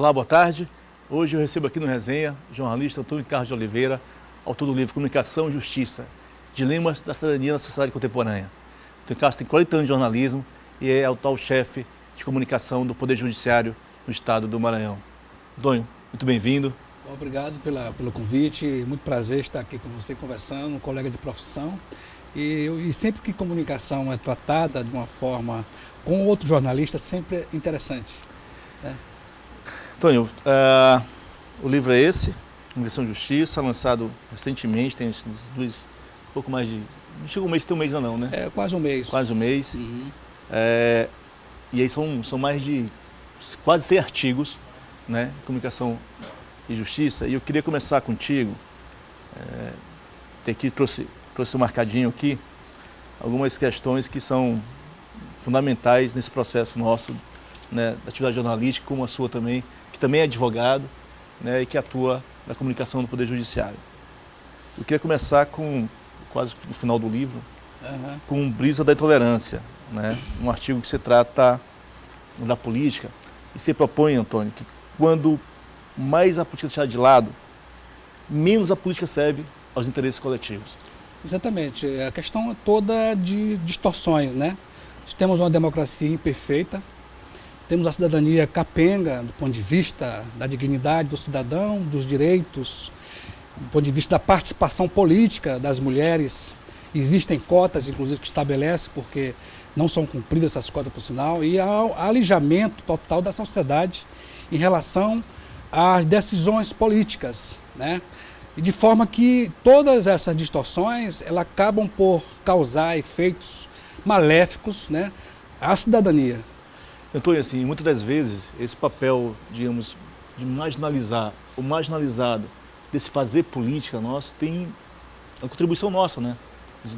Olá, boa tarde. Hoje eu recebo aqui no Resenha o jornalista Antônio Carlos de Oliveira, autor do livro Comunicação e Justiça, Dilemas da Cidadania na Sociedade Contemporânea. Antônio Carlos tem 40 anos de jornalismo e é o atual chefe de comunicação do Poder Judiciário no estado do Maranhão. Antônio, muito bem-vindo. Obrigado pelo convite, muito prazer estar aqui com você conversando, um colega de profissão. E sempre que comunicação é tratada de uma forma com outro jornalista, sempre é interessante, né? Antônio, o livro é esse, Comunicação e Justiça, lançado recentemente, tem pouco mais de... Não chegou um mês, tem um mês não, né? É quase um mês. Quase um mês. Uhum. E aí são mais de quase 100 artigos, né? Comunicação e Justiça. E eu queria começar contigo, aqui trouxe um marcadinho aqui, algumas questões que são fundamentais nesse processo nosso, né, da atividade jornalística, como a sua também, que também é advogado, né, e que atua na comunicação do Poder Judiciário. Eu queria começar com, quase no final do livro, com Brisa da Intolerância, né, um artigo que se trata da política, e você propõe, Antônio, que quando mais a política deixar de lado, menos a política serve aos interesses coletivos. Exatamente. A questão é toda de distorções, né? Temos uma democracia imperfeita, temos a cidadania capenga do ponto de vista da dignidade do cidadão, dos direitos, do ponto de vista da participação política das mulheres. Existem cotas, inclusive, que estabelecem, porque não são cumpridas essas cotas, por sinal, e há alijamento total da sociedade em relação às decisões políticas, né? E de forma que todas essas distorções elas acabam por causar efeitos maléficos, né, à cidadania. Antônio, assim, muitas das vezes esse papel, digamos, de marginalizar, o marginalizado desse fazer política nosso tem a contribuição nossa, né,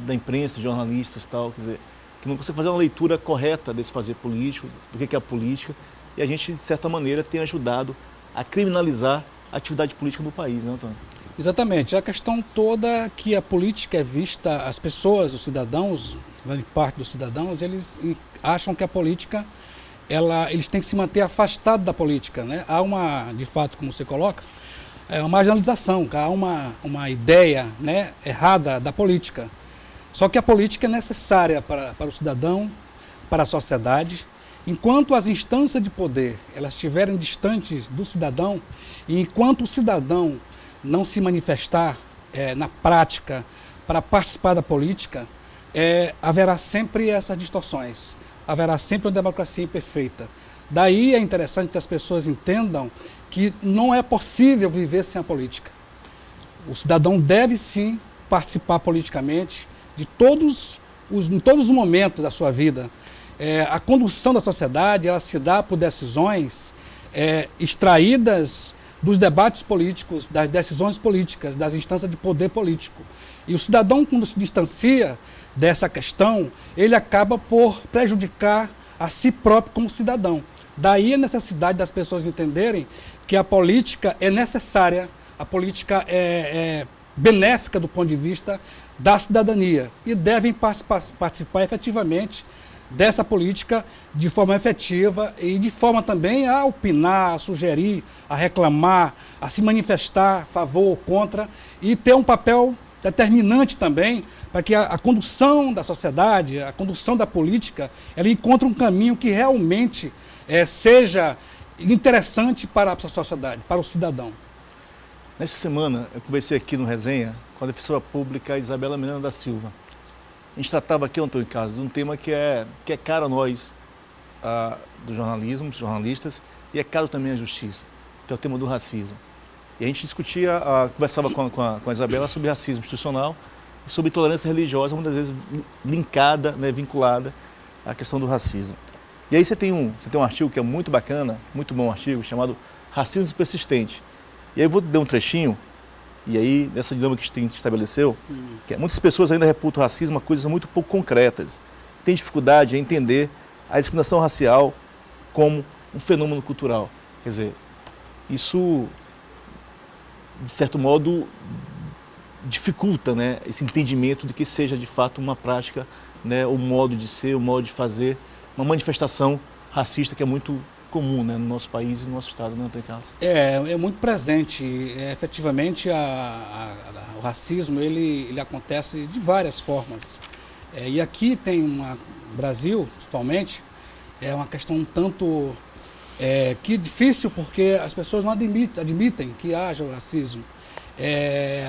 da imprensa, jornalistas e tal, quer dizer, que não consegue fazer uma leitura correta desse fazer político, do que é a política, e a gente, de certa maneira, tem ajudado a criminalizar a atividade política no país, né, Antônio? Exatamente. A questão toda que a política é vista, as pessoas, os cidadãos, grande parte dos cidadãos, eles acham que a política, eles têm que se manter afastados da política, né? Há uma, de fato, como você coloca, uma marginalização, há uma ideia, né, errada da política. Só que a política é necessária para o cidadão, para a sociedade. Enquanto as instâncias de poder elas estiverem distantes do cidadão, e enquanto o cidadão não se manifestar na prática para participar da política, haverá sempre essas distorções, haverá sempre uma democracia imperfeita. Daí é interessante que as pessoas entendam que não é possível viver sem a política. O cidadão deve sim participar politicamente em todos os momentos da sua vida. A condução da sociedade ela se dá por decisões extraídas dos debates políticos, das decisões políticas, das instâncias de poder político. E o cidadão, quando se distancia dessa questão, ele acaba por prejudicar a si próprio como cidadão. Daí a necessidade das pessoas entenderem que a política é necessária, a política é benéfica do ponto de vista da cidadania e devem participar efetivamente dessa política de forma efetiva e de forma também a opinar, a sugerir, a reclamar, a se manifestar a favor ou contra e ter um papel determinante também para que a condução da sociedade, a condução da política, ela encontre um caminho que realmente seja interessante para a sociedade, para o cidadão. Nesta semana, eu conversei aqui no Resenha com a defensora pública Isabela Miranda da Silva. A gente tratava aqui, Antônio Carlos, de um tema que é caro a nós, do jornalismo, dos jornalistas, e é caro também a justiça, que é o tema do racismo. E a gente discutia, conversava com a Isabela sobre racismo institucional e sobre intolerância religiosa, muitas vezes linkada, né, vinculada à questão do racismo. E aí você tem um artigo que é muito bacana, muito bom artigo, chamado Racismo Persistente. E aí eu vou dar um trechinho. E aí, nessa dinâmica que a gente estabeleceu, que muitas pessoas ainda reputam o racismo a coisas muito pouco concretas. Tem dificuldade em entender a discriminação racial como um fenômeno cultural. Quer dizer, isso, de certo modo, dificulta, né, esse entendimento de que seja, de fato, uma prática, né, o modo de ser, o modo de fazer, uma manifestação racista que é muito comum, né, no nosso país e no nosso estado, né, Antônio Carlos? É muito presente. Efetivamente, o racismo ele acontece de várias formas. E aqui tem no Brasil, principalmente, é uma questão um tanto que difícil, porque as pessoas não admitem que haja o racismo.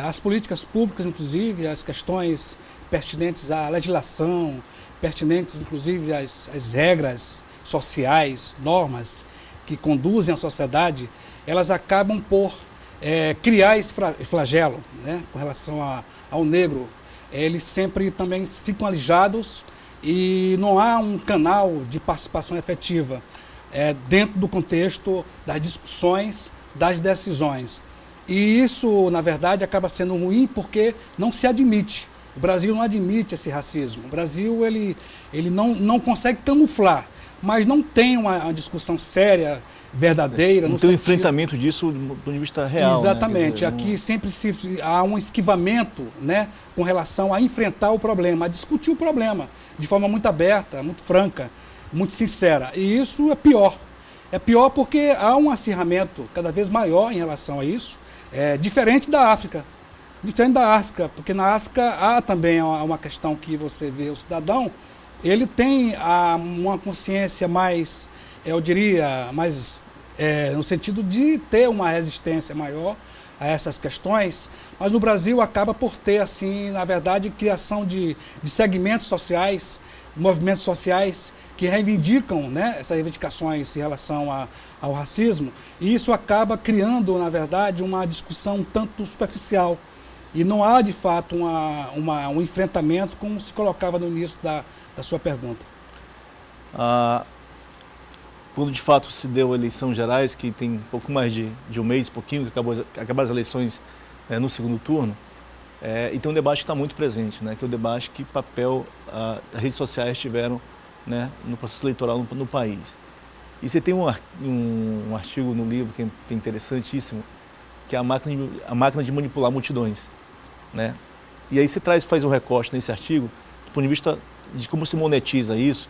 As políticas públicas, inclusive, as questões pertinentes à legislação, pertinentes, inclusive, às regras sociais, normas que conduzem a sociedade, elas acabam por criar esse flagelo, né, com relação ao negro. Eles sempre também ficam alijados e não há um canal de participação efetiva dentro do contexto das discussões, das decisões. E isso, na verdade, acaba sendo ruim porque não se admite. O Brasil não admite esse racismo. O Brasil ele não consegue camuflar, mas não tem uma discussão séria, verdadeira. Não tem um enfrentamento disso do ponto de vista real. Exatamente. Né? Aqui sempre há um esquivamento, né, com relação a enfrentar o problema, a discutir o problema de forma muito aberta, muito franca, muito sincera. E isso é pior. É pior porque há um acirramento cada vez maior em relação a isso, diferente da África. Diferente da África, porque na África há também uma questão que você vê o cidadão, ele tem uma consciência mais, eu diria, mais no sentido de ter uma resistência maior a essas questões, mas no Brasil acaba por ter, assim, na verdade, criação de segmentos sociais, movimentos sociais que reivindicam, né, essas reivindicações em relação ao racismo, e isso acaba criando, na verdade, uma discussão um tanto superficial. E não há, de fato, um enfrentamento como se colocava no início da sua pergunta. Quando, de fato, se deu a eleição gerais, que tem um pouco mais de um mês, pouquinho, que acabaram as eleições no segundo turno, e tem um debate que está muito presente, né, que é o debate que papel as redes sociais tiveram, né, no processo eleitoral no país. E você tem um artigo no livro que é interessantíssimo, que é a máquina de manipular multidões. Né? E aí você faz um recorte nesse artigo, do ponto de vista de como se monetiza isso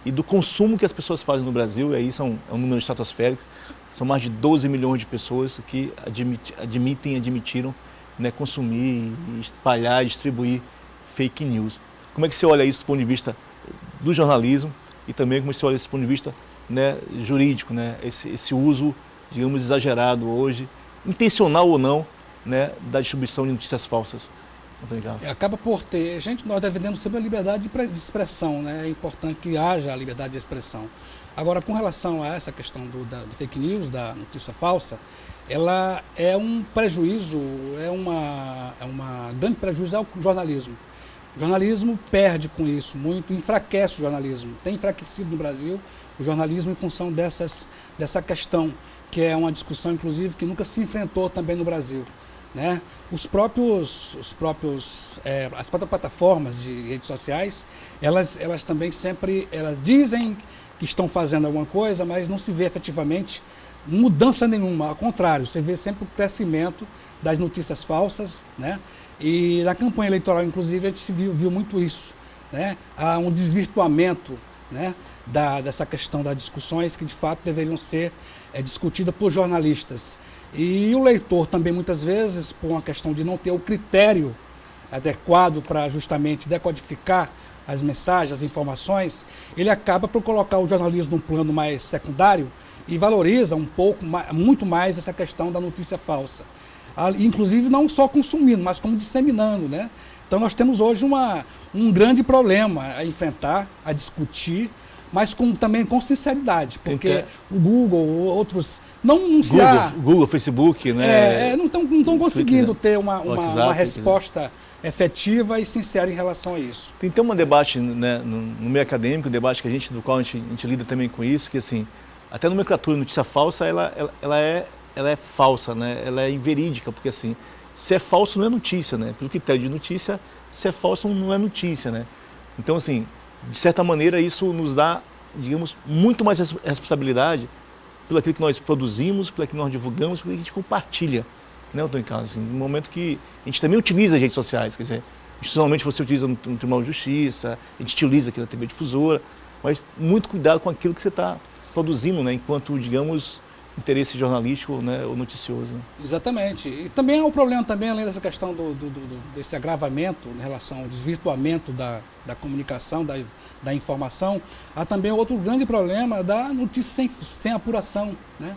e do consumo que as pessoas fazem no Brasil, e aí é um número estratosférico, são mais de 12 milhões de pessoas que admitiram, né, consumir, espalhar, distribuir fake news. Como é que você olha isso do ponto de vista do jornalismo e também como você olha isso do ponto de vista, né, jurídico, né, esse uso, digamos, exagerado hoje, intencional ou não, né, da distribuição de notícias falsas? Acaba por ter, nós defendemos sempre a liberdade de expressão, né? É importante que haja a liberdade de expressão. Agora, com relação a essa questão da fake news, da notícia falsa, ela é um prejuízo, grande prejuízo ao jornalismo. O jornalismo perde com isso muito, enfraquece o jornalismo. Tem enfraquecido no Brasil o jornalismo em função dessa questão, que é uma discussão, inclusive, que nunca se enfrentou também no Brasil. Né? As próprias plataformas de redes sociais, elas também sempre dizem que estão fazendo alguma coisa, mas não se vê efetivamente mudança nenhuma. Ao contrário, você vê sempre o crescimento das notícias falsas, né? E na campanha eleitoral, inclusive, a gente viu muito isso. Né? Há um desvirtuamento, né, dessa questão das discussões que, de fato, deveriam ser discutidas por jornalistas. E o leitor também, muitas vezes, por uma questão de não ter o critério adequado para justamente decodificar as mensagens, as informações, ele acaba por colocar o jornalismo num plano mais secundário e valoriza muito mais essa questão da notícia falsa. Inclusive não só consumindo, mas como disseminando, né? Então nós temos hoje um grande problema a enfrentar, a discutir, mas também com sinceridade, porque o Google, outros, Google, Facebook, né? Não estão conseguindo ter uma resposta efetiva e sincera em relação a isso. Tem um debate, né, no meio acadêmico, um debate do qual a gente lida também com isso, que assim, até a nomenclatura de notícia falsa, ela é falsa, né? Ela é inverídica, porque assim, se é falso não é notícia, né? Pelo critério de notícia, se é falso não é notícia, né? Então assim, de certa maneira isso nos dá, digamos, muito mais responsabilidade pelo aquilo que nós produzimos, pelo que nós divulgamos, pelo que a gente compartilha, né, Antônio Carlos? Assim, no momento que a gente também utiliza as redes sociais, quer dizer, institucionalmente você utiliza no Tribunal de Justiça, a gente utiliza aqui na TV Difusora, mas muito cuidado com aquilo que você está produzindo, né, enquanto, digamos, interesse jornalístico, né, ou noticioso. Né? Exatamente. E também há um problema também, além dessa questão desse agravamento em relação ao desvirtuamento da comunicação, da informação, há também outro grande problema da notícia sem apuração, né?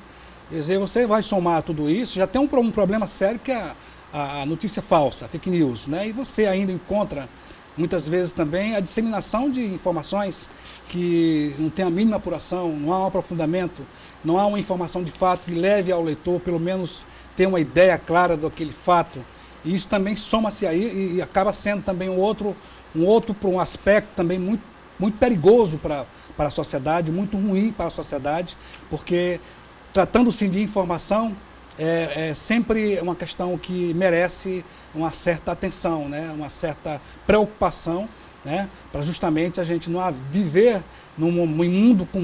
Quer dizer, você vai somar tudo isso, já tem um problema sério que é a notícia falsa, a fake news, né? E você ainda encontra, muitas vezes também, a disseminação de informações que não tem a mínima apuração, não há um aprofundamento, não há uma informação de fato que leve ao leitor, pelo menos, ter uma ideia clara daquele fato. E isso também soma-se aí e acaba sendo também um aspecto também muito perigoso para a sociedade, muito ruim para a sociedade, porque tratando-se de informação, é sempre uma questão que merece uma certa atenção, né? Uma certa preocupação, né? Para justamente a gente não viver num mundo com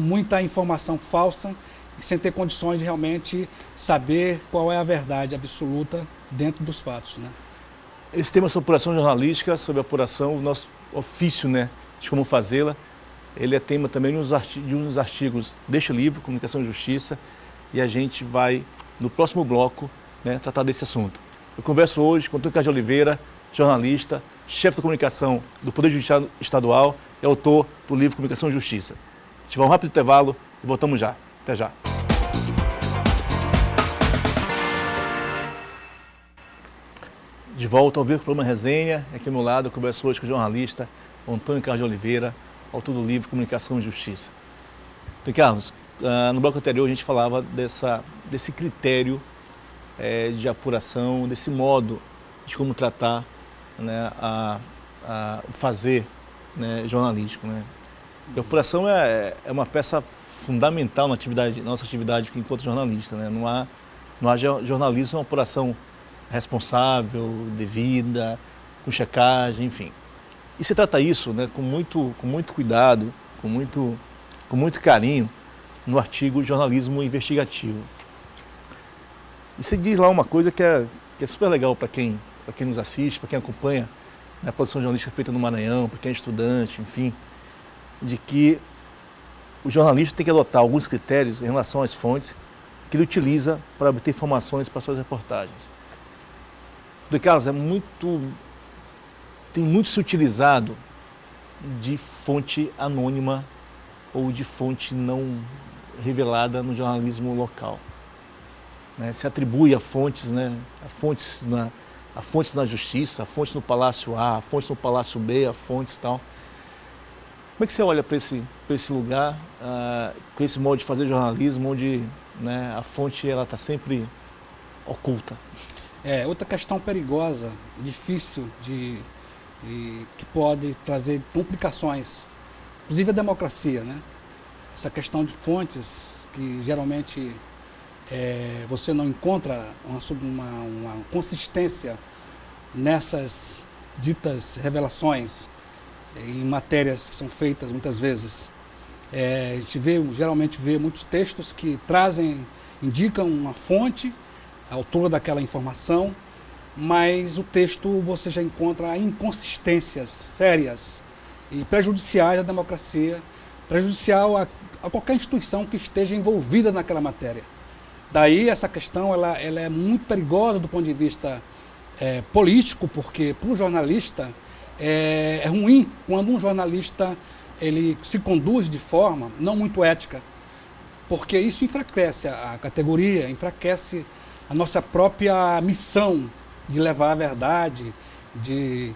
muita informação falsa e sem ter condições de realmente saber qual é a verdade absoluta dentro dos fatos, né? Esse tema sobre apuração jornalística, sobre apuração, o nosso ofício, né, de como fazê-la, ele é tema também de uns artigos deste livro, Comunicação e Justiça, e a gente vai, no próximo bloco, né, tratar desse assunto. Eu converso hoje com Antônio Carlos de Oliveira, jornalista, chefe da comunicação do Poder Judiciário Estadual e autor do livro Comunicação e Justiça. A gente vai um rápido intervalo e voltamos já. Até já. De volta ao Vivo Programa Resenha, aqui ao meu lado eu converso hoje com o jornalista Antônio Carlos de Oliveira, autor do livro Comunicação e Justiça. Antônio Carlos, no bloco anterior a gente falava desse critério de apuração, desse modo de como tratar, né, o fazer, né, jornalístico. Né? E a apuração é uma peça fundamental na nossa atividade enquanto jornalista. Né? Não há jornalismo, uma apuração responsável, devida, com checagem, enfim. E se trata isso, né, com muito cuidado, com muito carinho, no artigo Jornalismo Investigativo. E se diz lá uma coisa que é super legal para quem nos assiste, para quem acompanha, né, a produção jornalística feita no Maranhão, para quem é estudante, enfim, de que o jornalista tem que adotar alguns critérios em relação às fontes que ele utiliza para obter informações para suas reportagens. Do Carlos, tem muito se utilizado de fonte anônima ou de fonte não revelada no jornalismo local. Né? Se atribui a fontes, né? a fontes na Justiça, a fonte no Palácio A, a fonte no Palácio B, a fontes tal. Como é que você olha para esse lugar, com esse modo de fazer jornalismo, onde, né, a fonte está sempre oculta? Outra questão perigosa, difícil, que pode trazer complicações, inclusive a democracia, né? Essa questão de fontes, que geralmente você não encontra uma consistência nessas ditas revelações em matérias que são feitas muitas vezes. A gente geralmente vê muitos textos que indicam uma fonte, a autora daquela informação, mas o texto você já encontra inconsistências sérias e prejudiciais à democracia, prejudicial a qualquer instituição que esteja envolvida naquela matéria. Daí essa questão ela é muito perigosa do ponto de vista político, porque para o jornalista é ruim quando um jornalista ele se conduz de forma não muito ética, porque isso enfraquece a categoria, enfraquece a nossa própria missão de levar a verdade, de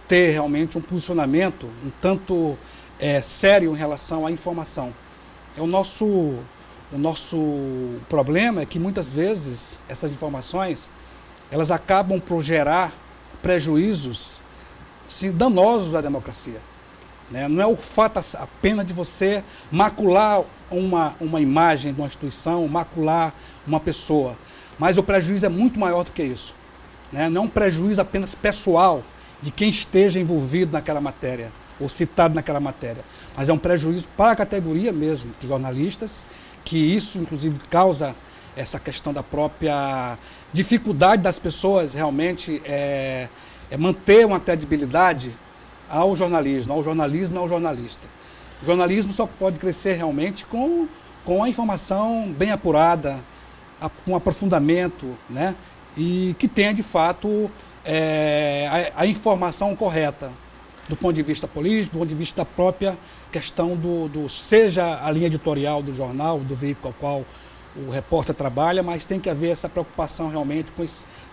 ter realmente um posicionamento um tanto sério em relação à informação. O nosso problema é que muitas vezes essas informações elas acabam por gerar prejuízos danosos à democracia. Né? Não é o fato apenas de você macular uma imagem de uma instituição, macular uma pessoa, mas o prejuízo é muito maior do que isso. Né? Não é um prejuízo apenas pessoal de quem esteja envolvido naquela matéria, ou citado naquela matéria, mas é um prejuízo para a categoria mesmo de jornalistas, que isso inclusive causa essa questão da própria dificuldade das pessoas realmente manter uma credibilidade ao jornalismo, ao jornalista. O jornalismo só pode crescer realmente com a informação bem apurada, com aprofundamento, né? E que tenha, de fato, a informação correta, do ponto de vista político, do ponto de vista da própria questão seja a linha editorial do jornal, do veículo ao qual o repórter trabalha, mas tem que haver essa preocupação realmente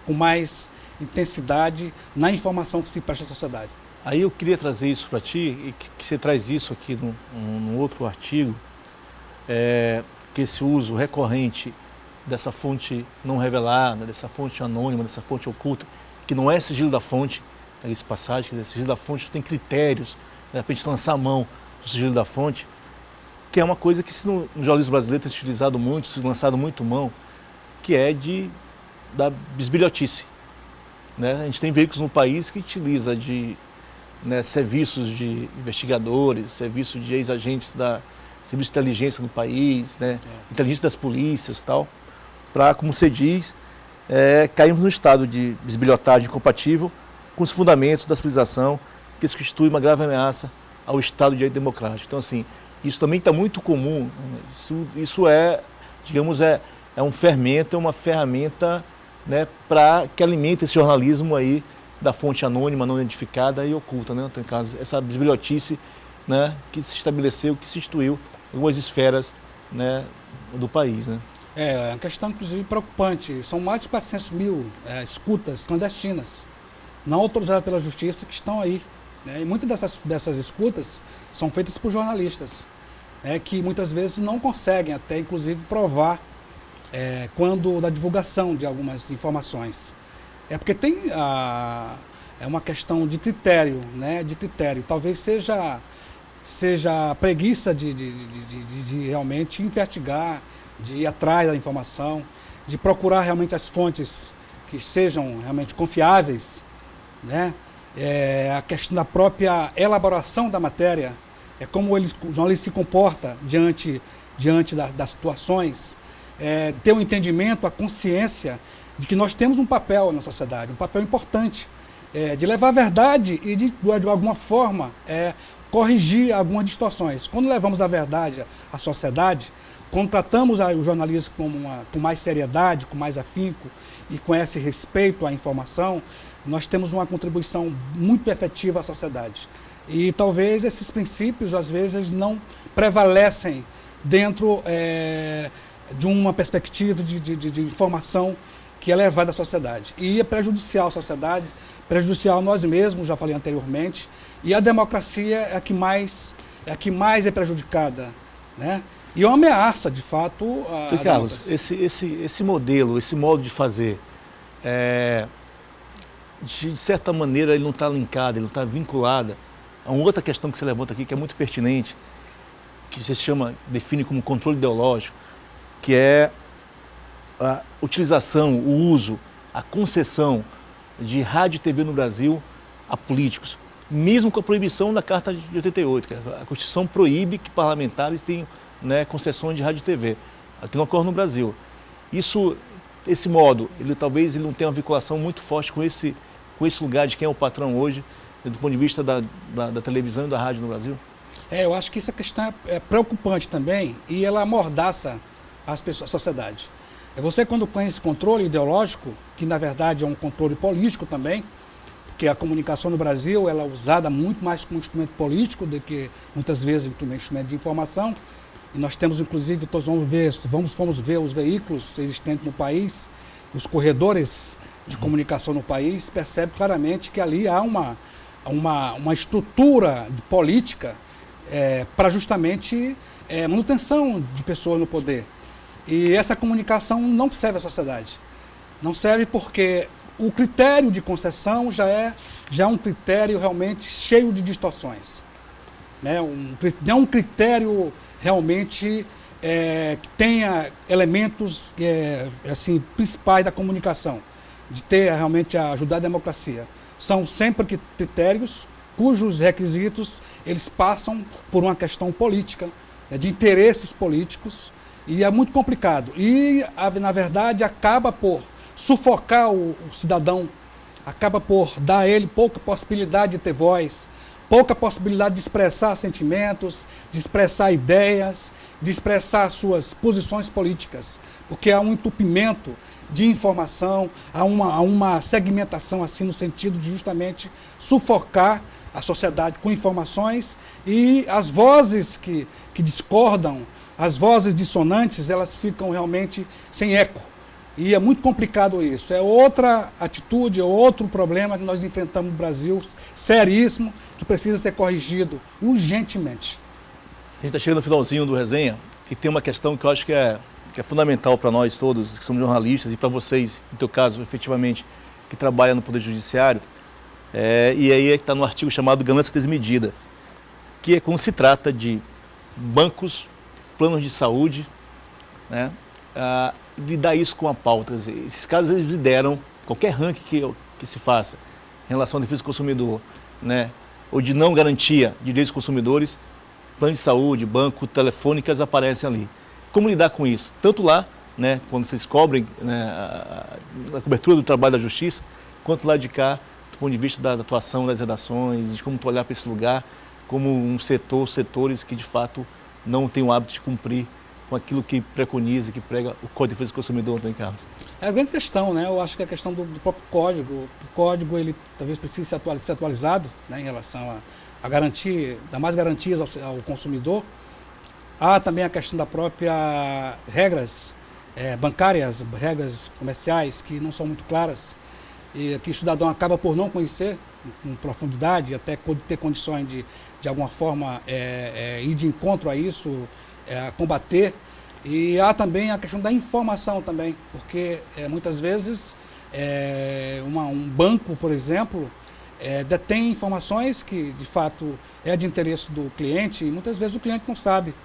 com mais intensidade na informação que se presta à sociedade. Aí eu queria trazer isso para ti, e que você traz isso aqui num outro artigo, que esse uso recorrente dessa fonte não revelada, dessa fonte anônima, dessa fonte oculta, que não é sigilo da fonte, essa passagem, quer dizer, sigilo da fonte tem critérios, de repente lançar a mão do sigilo da fonte, que é uma coisa que no jornalismo brasileiro tem se utilizado muito, se lançado muito mão, que é da bisbilhotice. Né? A gente tem veículos no país que utiliza serviços de investigadores, serviços de ex-agentes da serviço de inteligência no país, né? Inteligência das polícias e tal, para, como você diz, cairmos num estado de bisbilhotagem incompatível com os fundamentos da civilização, que isso constitui uma grave ameaça ao Estado de Direito Democrático. Então, assim, isso também está muito comum, isso digamos, é um fermento, é uma ferramenta, né, para que alimente esse jornalismo aí da fonte anônima, não identificada e oculta, né? Então, em caso, essa bisbilhotice, né, que se estabeleceu, que se instituiu em algumas esferas, né, do país, né? É uma questão, inclusive, preocupante. São mais de 400 mil escutas clandestinas, não autorizadas pela Justiça, que estão aí. Né? E muitas dessas escutas são feitas por jornalistas, que muitas vezes não conseguem até, inclusive, provar quando da divulgação de algumas informações. É porque tem uma questão de critério, né? De critério. Talvez seja a preguiça de realmente investigar, de ir atrás da informação, de procurar realmente as fontes que sejam realmente confiáveis, né? A questão da própria elaboração da matéria, como o jornalista se comporta diante das situações, ter um entendimento, a consciência de que nós temos um papel na sociedade, um papel importante, de levar a verdade e de alguma forma corrigir algumas distorções. Quando levamos a verdade à sociedade, quando tratamos o jornalismo com mais seriedade, com mais afinco e com esse respeito à informação, nós temos uma contribuição muito efetiva à sociedade. E talvez esses princípios, às vezes, não prevalecem dentro de uma perspectiva de informação que é levada à sociedade. E é prejudicial à sociedade, prejudicial a nós mesmos, já falei anteriormente, e a democracia é a que mais é prejudicada, né? E é uma ameaça, de fato, a Carlos, esse modelo, esse modo de fazer, de certa maneira, ele não está linkado, ele não está vinculado a uma outra questão que você levanta aqui, que é muito pertinente, que se define como controle ideológico, que é a utilização, o uso, a concessão de rádio e TV no Brasil a políticos, mesmo com a proibição da Carta de 88, que a Constituição proíbe que parlamentares tenham, né, concessões de rádio e TV. Aqui não ocorre no Brasil. Esse modo, talvez ele não tenha uma vinculação muito forte com esse lugar de quem é o patrão hoje, do ponto de vista da televisão e da rádio no Brasil? Eu acho que essa questão é preocupante também e ela amordaça a sociedade. Você, quando tem esse controle ideológico, que na verdade é um controle político também, porque a comunicação no Brasil ela é usada muito mais como instrumento político do que muitas vezes como instrumento de informação. E nós temos, inclusive, fomos ver os veículos existentes no país, os corredores de comunicação no país, percebe claramente que ali há uma estrutura de política para justamente manutenção de pessoas no poder. E essa comunicação não serve à sociedade. Não serve porque o critério de concessão já é um critério realmente cheio de distorções. Né? Não um critério realmente que tenha elementos assim, principais da comunicação, de ter realmente ajudar a democracia. São sempre critérios cujos requisitos eles passam por uma questão política, de interesses políticos, e é muito complicado. E, na verdade, acaba por sufocar o cidadão, acaba por dar a ele pouca possibilidade de ter voz, pouca possibilidade de expressar sentimentos, de expressar ideias, de expressar suas posições políticas, porque há um entupimento de informação, há uma segmentação assim no sentido de justamente sufocar a sociedade com informações, e as vozes que discordam, as vozes dissonantes, elas ficam realmente sem eco. E é muito complicado isso. É outra atitude, é outro problema que nós enfrentamos no Brasil, seríssimo, que precisa ser corrigido urgentemente. A gente está chegando no finalzinho do resenha e tem uma questão que eu acho que é fundamental para nós todos, que somos jornalistas, e para vocês, no teu caso, efetivamente, que trabalham no Poder Judiciário, e aí é que está no artigo chamado Ganância Desmedida, que é quando se trata de bancos, planos de saúde, né, lidar isso com a pauta. Quer dizer, esses casos eles lideram qualquer ranking que se faça em relação à defesa do consumidor, né, ou de não garantia de direitos dos consumidores, planos de saúde, banco, telefônicas aparecem ali. Como lidar com isso? Tanto lá, né, quando vocês cobrem, né, a cobertura do trabalho da justiça, quanto lá de cá, do ponto de vista da atuação das redações, de como tu olhar para esse lugar como um setores que de fato não têm o hábito de cumprir com aquilo que preconiza, que prega o Código de Defesa do Consumidor, Antônio Carlos. É a grande questão, né? Eu acho que é a questão do próprio código. O código, ele talvez precise ser atualizado, né, em relação a garantir, dar mais garantias ao consumidor. Há também a questão da própria regras bancárias, regras comerciais, que não são muito claras, e que o cidadão acaba por não conhecer com profundidade, até ter condições de alguma forma ir de encontro a isso, combater. E há também a questão da informação também, porque muitas vezes um banco, por exemplo, detém informações que de fato é de interesse do cliente, e muitas vezes o cliente não sabe.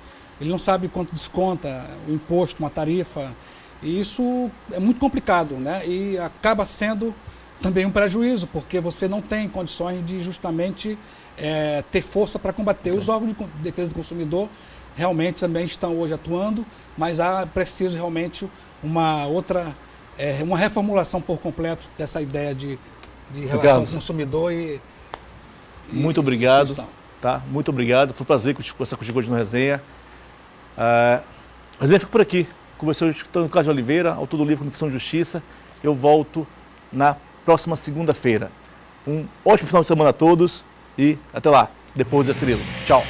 Ele não sabe quanto desconta o imposto, uma tarifa, e isso é muito complicado, né? E acaba sendo também um prejuízo, porque você não tem condições de justamente ter força para combater. Os órgãos de defesa do consumidor realmente também estão hoje atuando, mas há preciso realmente uma reformulação por completo dessa ideia de relação com o consumidor e muito obrigado, tá? Muito obrigado. Foi um prazer conversar contigo hoje no Resenha. A resenha fica por aqui. Conversou com o Carlos de Oliveira, autor do livro Convicção e Justiça. Eu volto na próxima segunda-feira. Um ótimo final de semana a todos e até lá, depois do Zé Cirilo. Tchau.